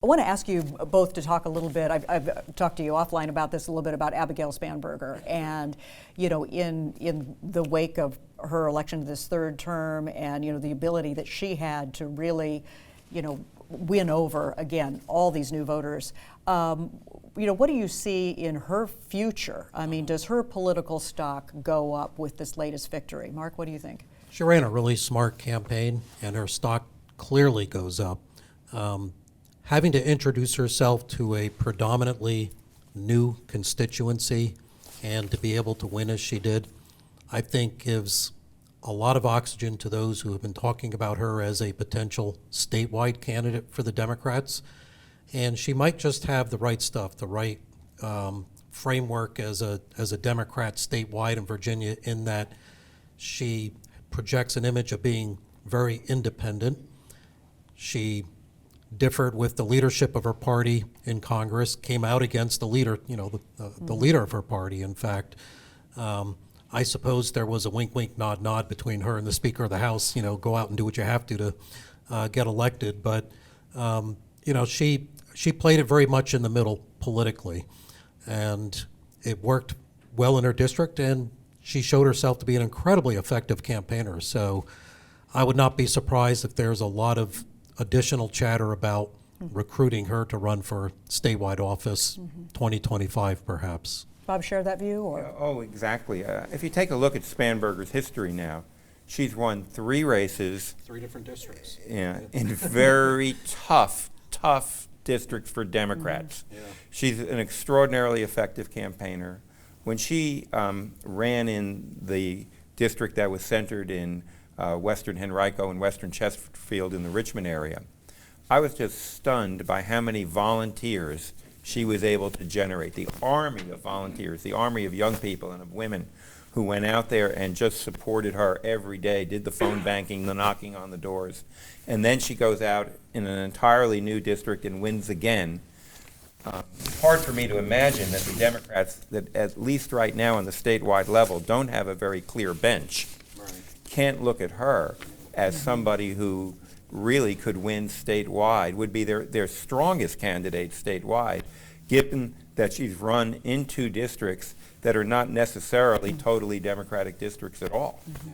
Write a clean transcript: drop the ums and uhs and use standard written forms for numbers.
I want to ask you both to talk a little bit. I've talked to you offline about this a little bit about Abigail Spanberger, and in the wake of her election to this third term, and the ability that she had to really, win over again all these new voters. What do you see in her future? I mean, does her political stock go up with this latest victory? Mark, what do you think? She ran a really smart campaign, and her stock clearly goes up. Having to introduce herself to a predominantly new constituency and to be able to win as she did, I think gives a lot of oxygen to those who have been talking about her as a potential statewide candidate for the Democrats. And she might just have the right stuff, the right framework as a Democrat statewide in Virginia, in that she projects an image of being very independent. She differed with the leadership of her party in Congress, came out against the leader, the leader of her party, in fact. I suppose there was a wink, wink, nod, nod between her and the Speaker of the House, go out and do what you have to get elected. But, she played it very much in the middle politically, and it worked well in her district, and she showed herself to be an incredibly effective campaigner. So I would not be surprised if there's a lot of additional chatter about recruiting her to run for statewide office 2025 perhaps. Bob, share that view? Or? Oh, exactly. If you take a look at Spanberger's history now, she's won 3 races. 3 different districts. Yeah, in very tough districts for Democrats. Yeah. She's an extraordinarily effective campaigner. When she ran in the district that was centered in Western Henrico and Western Chesterfield in the Richmond area, I was just stunned by how many volunteers she was able to generate. The army of volunteers, the army of young people and of women who went out there and just supported her every day, did the phone banking, the knocking on the doors. And then she goes out in an entirely new district and wins again. It's hard for me to imagine that the Democrats, that at least right now on the statewide level, don't have a very clear bench. Right. Can't look at her as somebody who really could win statewide, would be their strongest candidate statewide, given that she's run in 2 districts that are not necessarily totally Democratic districts at all. Yeah.